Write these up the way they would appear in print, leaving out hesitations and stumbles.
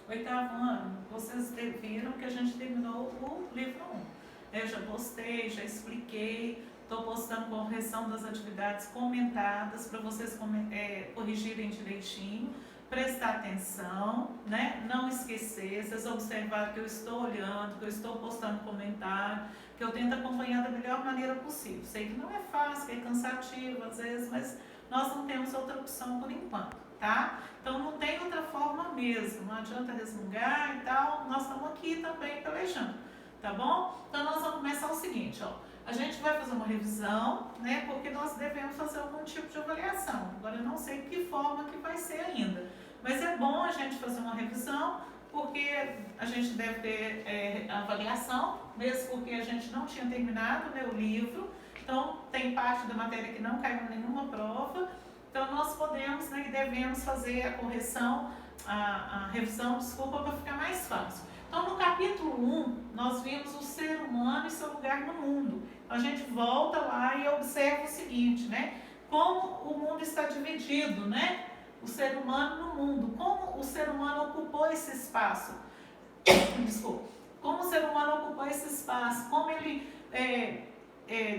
oitavo ano, vocês viram que a gente terminou o livro 1. Eu já postei, já expliquei, estou postando correção das atividades comentadas para vocês corrigirem direitinho, prestar atenção, né? Não esquecer, vocês observaram que eu estou olhando, que eu estou postando comentário, que eu tento acompanhar da melhor maneira possível. Sei que não é fácil, que é cansativo às vezes, mas nós não temos outra opção por enquanto, tá? Então não tem outra forma mesmo, não adianta resmungar e tal, nós estamos aqui também pelejando, tá bom? Então nós vamos começar o seguinte, ó, a gente vai fazer uma revisão, né, porque nós devemos fazer algum tipo de avaliação, agora eu não sei de que forma que vai ser ainda, mas é bom a gente fazer uma revisão, porque a gente deve ter avaliação, mesmo porque a gente não tinha terminado, né, o livro, então tem parte da matéria que não caiu em nenhuma prova, então nós podemos, né, e devemos fazer a correção, a revisão, desculpa, para ficar mais fácil. Então no capítulo 1, nós vimos o ser humano e seu lugar no mundo. Então, a gente volta lá e observa o seguinte, né, como o mundo está dividido, né, o ser humano no mundo, como o ser humano ocupou esse espaço, desculpa, como o ser humano ocupou esse espaço, como ele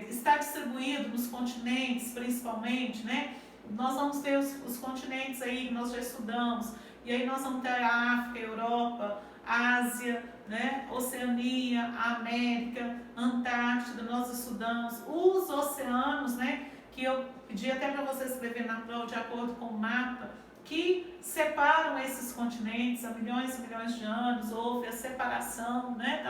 está distribuído nos continentes, principalmente, né? Nós vamos ter os continentes aí que nós já estudamos, e aí nós vamos ter a África, a Europa, a Ásia, né? Oceania, a América, a Antártida, nós estudamos os oceanos, né? Que eu pedi até para você escrever na prova de acordo com o mapa, que separam esses continentes há milhões e milhões de anos, houve a separação, né,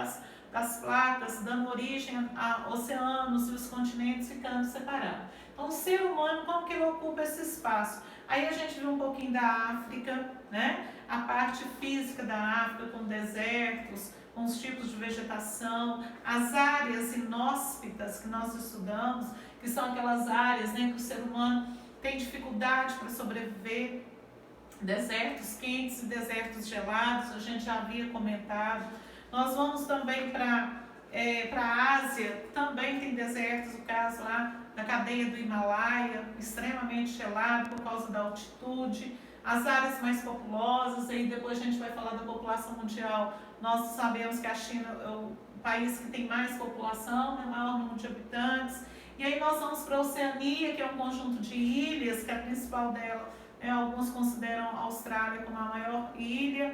das placas, dando origem a oceanos e os continentes ficando separados. Então, o ser humano, como que ele ocupa esse espaço? Aí a gente viu um pouquinho da África, né, a parte física da África, com desertos, com os tipos de vegetação, as áreas inóspitas que nós estudamos, que são aquelas áreas, né, que o ser humano tem dificuldade para sobreviver, desertos quentes e desertos gelados, a gente já havia comentado. Nós vamos também para a Ásia, também tem desertos, o caso lá da cadeia do Himalaia, extremamente gelado por causa da altitude. As áreas mais populosas, aí depois a gente vai falar da população mundial, nós sabemos que a China é o país que tem mais população, né, maior número de habitantes. E aí nós vamos para a Oceania, que é um conjunto de ilhas, que a principal dela, alguns consideram a Austrália como a maior ilha.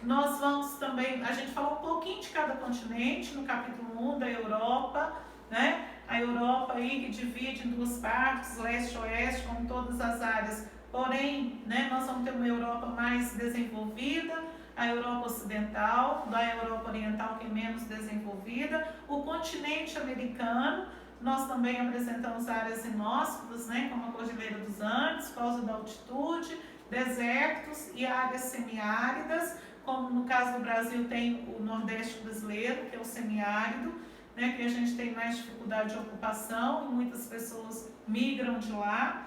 Nós vamos também, a gente falou um pouquinho de cada continente, no capítulo 1 da Europa, né? A Europa aí que divide em duas partes, leste e oeste, como todas as áreas. Porém, né, nós vamos ter uma Europa mais desenvolvida, a Europa ocidental, da Europa oriental que é menos desenvolvida, o continente americano. Nós também apresentamos áreas inóspitas, né, como a Cordilheira dos Andes, por causa da altitude, desertos e áreas semiáridas, como no caso do Brasil tem o Nordeste brasileiro, que é o semiárido, né, que a gente tem mais dificuldade de ocupação e muitas pessoas migram de lá.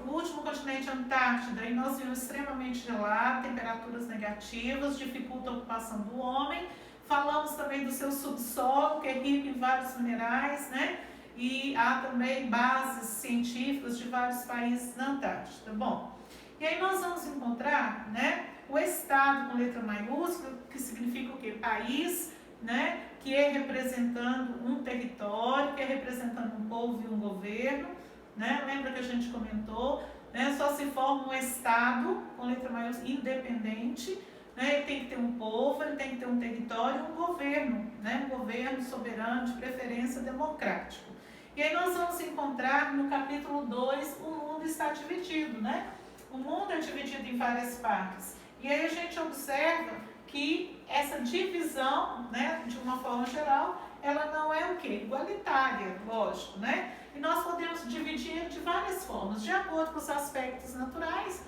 O último continente, Antártida, aí nós vimos extremamente gelado, temperaturas negativas, dificulta a ocupação do homem. Falamos também do seu subsolo, que é rico em vários minerais, né? E há também bases científicas de vários países na Antártida. Bom, e aí nós vamos encontrar, né, o Estado com letra maiúscula, que significa o quê? País, né? Que é representando um território, que é representando um povo e um governo, né? Lembra que a gente comentou, né? Só se forma um Estado com letra maiúscula independente, né? Ele tem que ter um povo, ele tem que ter um território e um governo, né? Um governo soberano, de preferência democrático. E aí nós vamos encontrar no capítulo 2, o mundo está dividido, né? O mundo é dividido em várias partes. E aí a gente observa que essa divisão, né, de uma forma geral, ela não é o quê? Igualitária, lógico, né? E nós podemos dividir de várias formas, de acordo com os aspectos naturais.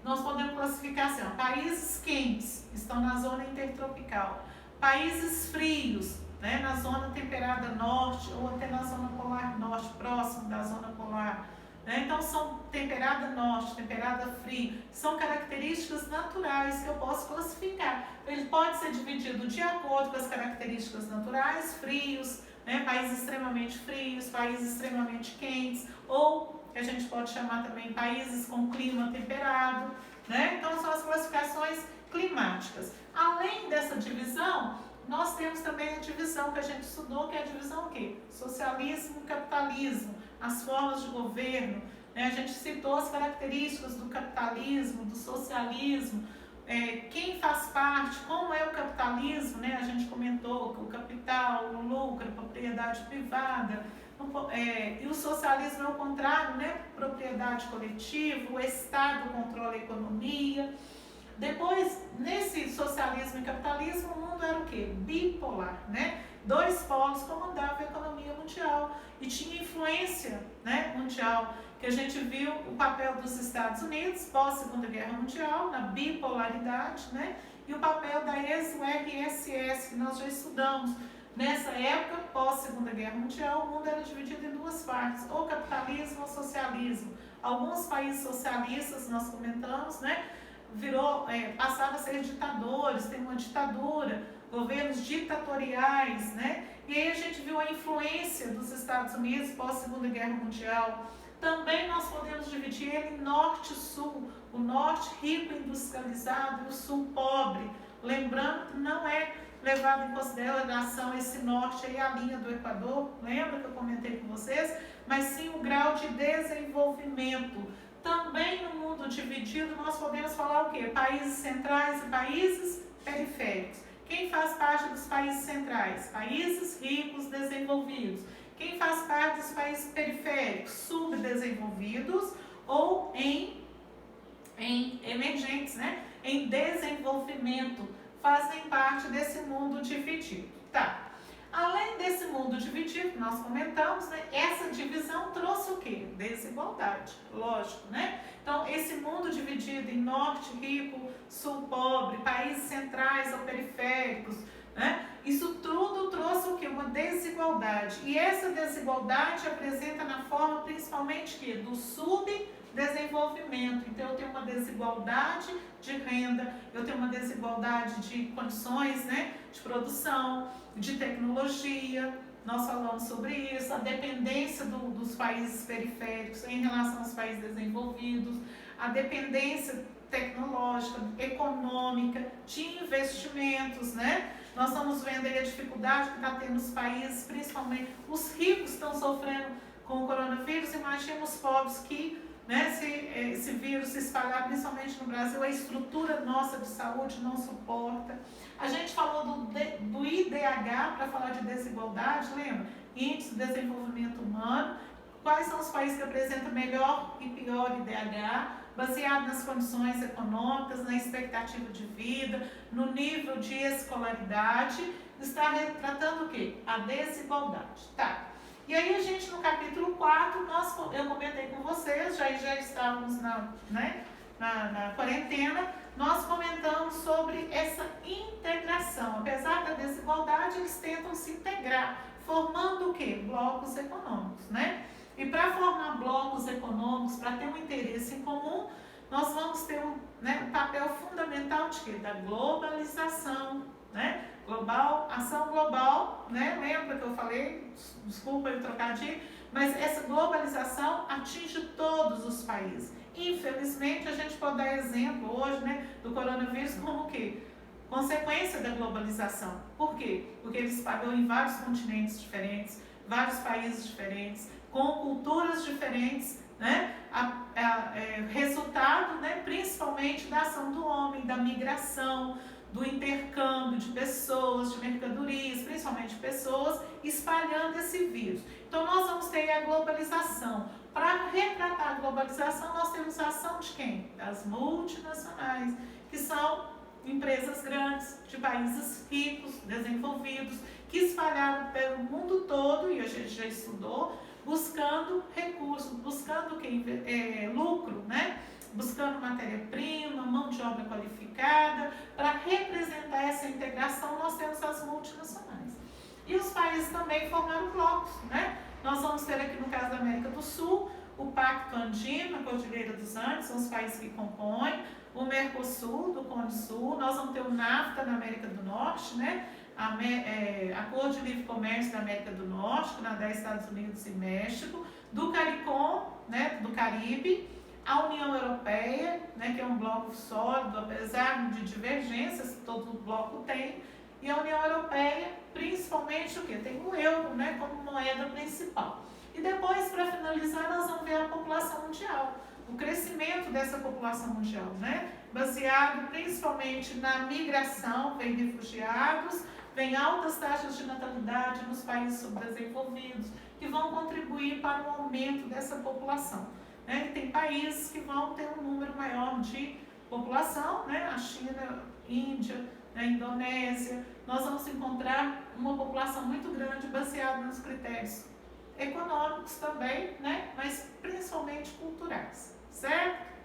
Nós podemos classificar assim, ó, países quentes, estão na zona intertropical, países frios, né, na zona temperada norte ou até na zona polar norte, próximo da zona polar, né? Então são temperada norte, temperada frio, são características naturais que eu posso classificar. Ele pode ser dividido de acordo com as características naturais, frios, né, países extremamente frios, países extremamente quentes, ou que a gente pode chamar também países com clima temperado, né? Então são as classificações climáticas. Além dessa divisão, nós temos também a divisão que a gente estudou, que é a divisão o quê? Socialismo e capitalismo, as formas de governo, né? A gente citou as características do capitalismo, do socialismo, quem faz parte, como é o capitalismo, né? A gente comentou que o capital, o lucro, a propriedade privada, e o socialismo é o contrário, né? Propriedade coletiva, o Estado controla a economia. Depois, nesse socialismo e capitalismo, o mundo era o quê? Bipolar, né? Dois polos comandavam a economia mundial e tinha influência, né, mundial, que a gente viu o papel dos Estados Unidos pós-Segunda Guerra Mundial, na bipolaridade, né? E o papel da ex-URSS, que nós já estudamos. Nessa época, pós-Segunda Guerra Mundial, o mundo era dividido em duas partes, ou capitalismo ou socialismo. Alguns países socialistas, nós comentamos, né? Passaram a ser ditadores, tem uma ditadura, governos ditatoriais, né? E aí a gente viu a influência dos Estados Unidos pós-Segunda Guerra Mundial. Também nós podemos dividir ele em norte e sul, o norte rico e industrializado e o sul pobre. Lembrando que não é levado em consideração esse norte aí, a linha do Equador, lembra que eu comentei com vocês? Mas sim o grau de desenvolvimento. Também no mundo dividido nós podemos falar o quê? Países centrais e países periféricos. Quem faz parte dos países centrais? Países ricos, desenvolvidos. Quem faz parte dos países periféricos? Subdesenvolvidos ou em emergentes, né? Em desenvolvimento. Fazem parte desse mundo dividido. Tá. Além desse mundo dividido que nós comentamos, né, essa divisão trouxe o quê? Desigualdade, lógico, né? Então, esse mundo dividido em norte rico, sul pobre, países centrais ou periféricos, né? Isso tudo trouxe o quê? Uma desigualdade. E essa desigualdade apresenta na forma principalmente que do subdesenvolvimento. Então, eu tenho uma desigualdade de renda, eu tenho uma desigualdade de condições, né, de produção, de tecnologia. Nós falamos sobre isso, a dependência dos países periféricos em relação aos países desenvolvidos, a dependência tecnológica, econômica, de investimentos, né? Nós estamos vendo aí a dificuldade que está tendo os países, principalmente os ricos estão sofrendo com o coronavírus, imagina os pobres que, né, se esse vírus se espalhar, principalmente no Brasil, a estrutura nossa de saúde não suporta. A gente falou do IDH para falar de desigualdade, lembra? Índice de Desenvolvimento Humano. Quais são os países que apresentam melhor e pior IDH? Baseado nas condições econômicas, na expectativa de vida, no nível de escolaridade, está retratando o quê? A desigualdade. Tá. E aí a gente, no capítulo 4, eu comentei com vocês, já estávamos na quarentena, nós comentamos sobre essa integração. Apesar da desigualdade, eles tentam se integrar, formando o quê? Blocos econômicos, né? E para formar blocos econômicos, para ter um interesse em comum, nós vamos ter um papel fundamental de quê? Da globalização, né? Ação global, né? Lembra que eu falei? Desculpa eu trocadilho, mas essa globalização atinge todos os países. Infelizmente, a gente pode dar exemplo hoje, né, do coronavírus como o quê? Consequência da globalização. Por quê? Porque ele se espalhou em vários continentes diferentes, vários países diferentes, com culturas diferentes, né? Resultado, né, principalmente da ação do homem, da migração, do intercâmbio de pessoas, de mercadorias, principalmente pessoas, espalhando esse vírus. Então, nós vamos ter a globalização. Para retratar a globalização, nós temos a ação de quem? Das multinacionais, que são empresas grandes, de países ricos, desenvolvidos, que espalharam pelo mundo todo, e a gente já estudou, buscando recursos, buscando lucro, né? Buscando matéria-prima, mão de obra qualificada. Para representar essa integração, nós temos as multinacionais. E os países também formaram blocos, né? Nós vamos ter aqui no caso da América do Sul, o Pacto Andino, a Cordilheira dos Andes, são os países que compõem, o Mercosul, do Cone Sul, nós vamos ter o NAFTA na América do Norte, né? Acordo de Livre Comércio da América do Norte, Canadá, Estados Unidos e México, do CARICOM, né? Do Caribe, a União Europeia, né, que é um bloco sólido, apesar de divergências que todo bloco tem, e a União Europeia, principalmente o quê? Tem o euro, né, como moeda principal. E depois, para finalizar, nós vamos ver a população mundial, o crescimento dessa população mundial, né, baseado principalmente na migração, vem refugiados, vem altas taxas de natalidade nos países subdesenvolvidos, que vão contribuir para o aumento dessa população. Né? E tem países que vão ter um número maior de população, né? A China, Índia, a Indonésia. Nós vamos encontrar uma população muito grande baseada nos critérios econômicos também, né? Mas principalmente culturais, certo?